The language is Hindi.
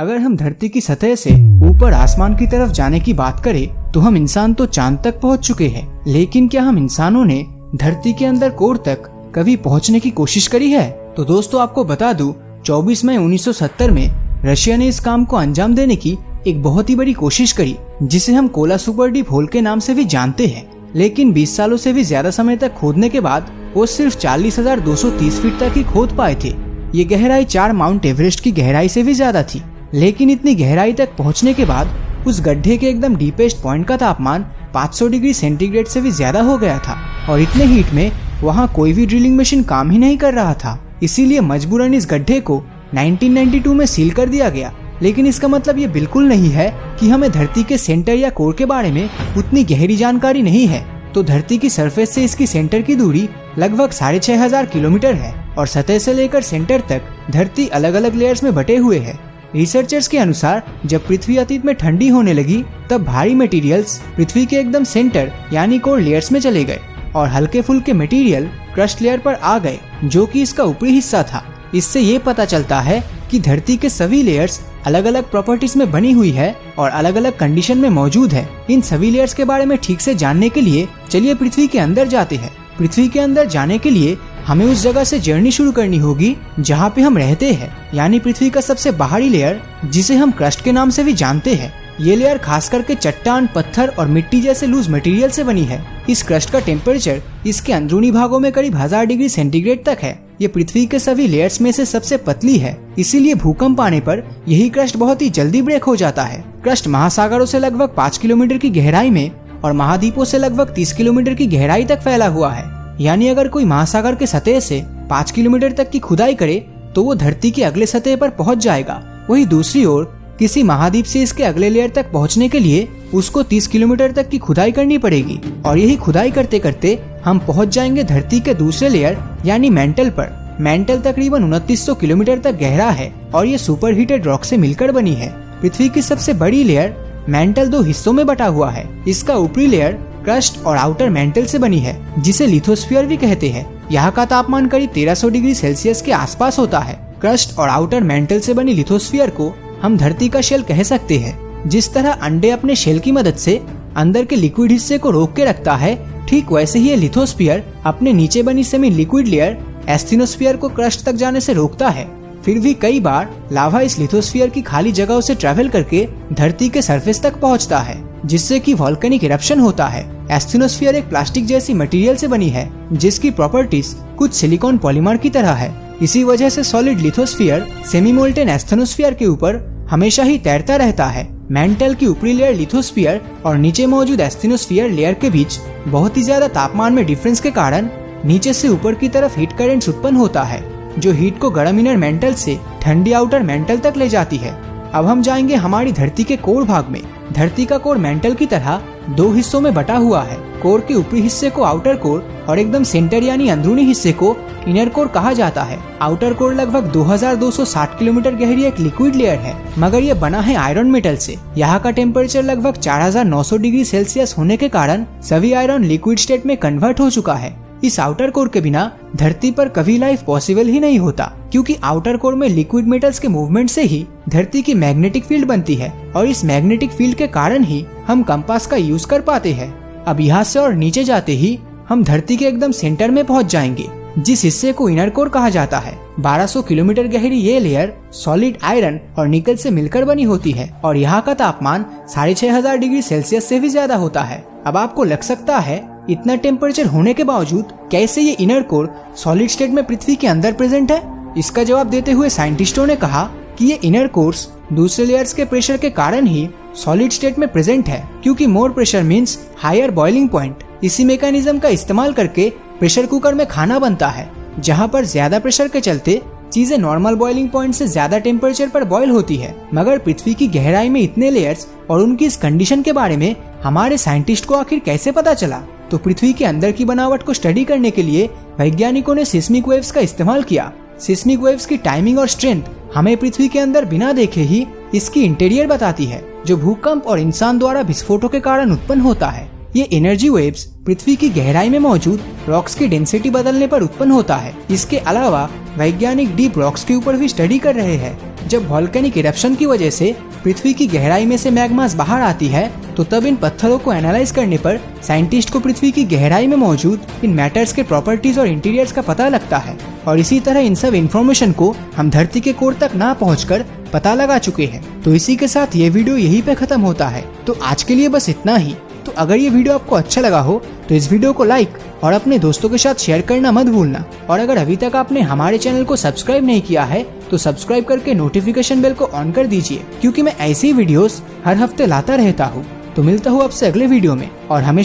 अगर हम धरती की सतह से ऊपर आसमान की तरफ जाने की बात करें तो हम इंसान तो चांद तक पहुंच चुके हैं, लेकिन क्या हम इंसानों ने धरती के अंदर कोर तक कभी पहुंचने की कोशिश करी है? तो दोस्तों आपको बता दूं, 24 मई 1970 में रशिया ने इस काम को अंजाम देने की एक बहुत ही बड़ी कोशिश करी, जिसे हम कोला सुपर डीप होल के नाम से भी जानते हैं। लेकिन 20 सालों से भी ज्यादा समय तक खोदने के बाद वो सिर्फ 40,230 फीट तक ही खोद पाए थे। ये गहराई 4 माउंट एवरेस्ट की गहराई से भी ज्यादा थी। लेकिन इतनी गहराई तक पहुंचने के बाद उस गड्ढे के एकदम डीपेस्ट पॉइंट का तापमान 500 डिग्री सेंटीग्रेड से भी ज्यादा हो गया था और इतने हीट में वहाँ कोई भी ड्रिलिंग मशीन काम ही नहीं कर रहा था। इसीलिए मजबूरन इस गड्ढे को 1992 में सील कर दिया गया। लेकिन इसका मतलब ये बिल्कुल नहीं है कि हमें धरती के सेंटर या कोर के बारे में उतनी गहरी जानकारी नहीं है। तो धरती की सरफेस से इसकी सेंटर की दूरी लगभग 6500 किलोमीटर है और सतह से लेकर सेंटर तक धरती अलग अलग लेयर्स में बटे हुए है। रिसर्चर्स के अनुसार जब पृथ्वी अतीत में ठंडी होने लगी तब भारी मटेरियल्स पृथ्वी के एकदम सेंटर यानी कोर लेयर्स में चले गए और हल्के फुल्के मटेरियल क्रस्ट लेयर पर आ गए, जो कि इसका ऊपरी हिस्सा था। इससे ये पता चलता है कि धरती के सभी लेयर्स अलग अलग प्रॉपर्टीज में बनी हुई है और अलग अलग कंडीशन में मौजूद है। इन सभी लेयर्स के बारे में ठीक से जानने के लिए चलिए पृथ्वी के अंदर जाते हैं। पृथ्वी के अंदर जाने के लिए हमें उस जगह से जर्नी शुरू करनी होगी जहाँ पे हम रहते हैं, यानी पृथ्वी का सबसे बाहरी लेयर, जिसे हम क्रस्ट के नाम से भी जानते हैं। ये लेयर खास करके चट्टान, पत्थर और मिट्टी जैसे लूज मटेरियल से बनी है। इस क्रस्ट का टेम्परेचर इसके अंदरूनी भागों में करीब 1000 डिग्री सेंटीग्रेड तक है। ये पृथ्वी के सभी लेयर्स में से सबसे पतली है, इसीलिए भूकंप आने पर यही क्रस्ट बहुत ही जल्दी ब्रेक हो जाता है। क्रस्ट महासागरों से लगभग 5 किलोमीटर की गहराई में और महाद्वीपों से लगभग 30 किलोमीटर की गहराई तक फैला हुआ है। यानी अगर कोई महासागर के सतह से 5 किलोमीटर तक की खुदाई करे तो वो धरती के अगले सतह पर पहुंच जाएगा। वही दूसरी ओर किसी महाद्वीप से इसके अगले लेयर तक पहुंचने के लिए उसको 30 किलोमीटर तक की खुदाई करनी पड़ेगी और यही खुदाई करते करते हम पहुंच जाएंगे धरती के दूसरे लेयर यानी मेंटल पर। मेंटल तकरीबन 2900 किलोमीटर तक गहरा है और ये सुपर हीटेड रॉक से मिलकर बनी है। पृथ्वी की सबसे बड़ी लेयर मेंटल 2 हिस्सों में बटा हुआ है। इसका ऊपरी लेयर क्रस्ट और आउटर मेंटल से बनी है, जिसे लिथोस्फीयर भी कहते हैं। यहाँ का तापमान करीब 1300 डिग्री सेल्सियस के आसपास होता है। क्रस्ट और आउटर मेंटल से बनी लिथोस्फीयर को हम धरती का शेल कह सकते हैं। जिस तरह अंडे अपने शेल की मदद से अंदर के लिक्विड हिस्से को रोक के रखता है, ठीक वैसे ही ये लिथोस्फीयर अपने नीचे बनी सेमी लिक्विड लेयर एस्थिनोस्फीयर को क्रस्ट तक जाने से रोकता है। फिर भी कई बार लावा इस लिथोस्फीयर की खाली जगहों से ट्रेवल करके धरती के सरफेस तक पहुंचता है, जिससे कि वॉल्केनिक इरप्शन होता है। एस्थिनोस्फीयर एक प्लास्टिक जैसी मटेरियल से बनी है, जिसकी प्रॉपर्टीज कुछ सिलिकॉन पॉलीमर की तरह है। इसी वजह से solid lithosphere semi molten asthenosphere के ऊपर हमेशा ही तैरता रहता है। मेंटल की ऊपरी लेयर लिथोस्फीयर और नीचे मौजूद एस्थेनोस्फीयर लेयर के बीच बहुत ही ज्यादा तापमान में डिफरेंस के कारण नीचे से ऊपर की तरफ हीट करंट्स उत्पन्न होता है, जो हीट को गर्म इनर मेंटल से ठंडी आउटर मेंटल तक ले जाती है। अब हम जाएंगे हमारी धरती के कोर भाग में। धरती का कोर मेंटल की तरह 2 हिस्सों में बटा हुआ है। कोर के ऊपरी हिस्से को आउटर कोर और एकदम सेंटर यानी अंदरूनी हिस्से को इनर कोर कहा जाता है। आउटर कोर लगभग 2260 किलोमीटर गहरी एक लिक्विड लेयर है, मगर ये बना है आयरन मेटल से। यहाँ का टेम्परेचर लगभग 4900 डिग्री सेल्सियस होने के कारण सभी आयरन लिक्विड स्टेट में कन्वर्ट हो चुका है। इस आउटर कोर के बिना धरती पर कभी लाइफ पॉसिबल ही नहीं होता, क्योंकि आउटर कोर में लिक्विड मेटल्स के मूवमेंट से ही धरती की मैग्नेटिक फील्ड बनती है और इस मैग्नेटिक फील्ड के कारण ही हम कंपास का यूज कर पाते हैं। अब यहाँ से और नीचे जाते ही हम धरती के एकदम सेंटर में पहुँच जाएंगे, जिस हिस्से को इनर कोर कहा जाता है। 1200 किलोमीटर गहरी ये लेयर सॉलिड आयरन और निकल से मिलकर बनी होती है और यहाँ का तापमान 6500 डिग्री सेल्सियस से भी ज्यादा होता है। अब आपको लग सकता है इतना टेम्परेचर होने के बावजूद कैसे ये इनर कोर सॉलिड स्टेट में पृथ्वी के अंदर प्रेजेंट है। इसका जवाब देते हुए साइंटिस्टों ने कहा कि ये इनर कोर्स दूसरे लेयर्स के प्रेशर के कारण ही सॉलिड स्टेट में प्रेजेंट है, क्योंकि more pressure means higher boiling point. इसी मैकेनिज्म का इस्तेमाल करके प्रेशर कुकर में खाना बनता है, जहाँ पर ज्यादा प्रेशर के चलते चीजें नॉर्मल बॉइलिंग पॉइंट से ज्यादा टेम्परेचर पर बॉयल होती है। मगर पृथ्वी की गहराई में इतने लेयर्स और उनकी इस कंडीशन के बारे में हमारे साइंटिस्ट को आखिर कैसे पता चला? तो पृथ्वी के अंदर की बनावट को स्टडी करने के लिए वैज्ञानिकों ने सिस्मिक वेव्स का इस्तेमाल किया। सिस्मिक वेव्स की टाइमिंग और स्ट्रेंथ हमें पृथ्वी के अंदर बिना देखे ही इसकी इंटीरियर बताती है, जो भूकंप और इंसान द्वारा विस्फोटों के कारण उत्पन्न होता है। ये एनर्जी वेव्स पृथ्वी की गहराई में मौजूद रॉक्स की डेंसिटी बदलने पर उत्पन्न होता है। इसके अलावा वैज्ञानिक डीप रॉक्स के ऊपर भी स्टडी कर रहे हैं, जब वॉल्केनिक इरप्शन की वजह से पृथ्वी की गहराई में से मैग्मास बाहर आती है तो तब इन पत्थरों को एनालाइज करने पर साइंटिस्ट को पृथ्वी की गहराई में मौजूद इन मैटर्स के प्रॉपर्टीज और इंटीरियर्स का पता लगता है। और इसी तरह इन सब इन्फॉर्मेशन को हम धरती के कोर तक ना पहुंचकर पता लगा चुके हैं। तो इसी के साथ ये वीडियो यहीं पे खत्म होता है। तो आज के लिए बस इतना ही। तो अगर ये वीडियो आपको अच्छा लगा हो तो इस वीडियो को लाइक और अपने दोस्तों के साथ शेयर करना मत भूलना। और अगर अभी तक आपने हमारे चैनल को सब्सक्राइब नहीं किया है तो सब्सक्राइब करके नोटिफिकेशन बेल को ऑन कर दीजिए, क्योंकि मैं ऐसी वीडियोस हर हफ्ते लाता रहता हूँ। तो मिलता हूँ आपसे अगले वीडियो में और हमेशा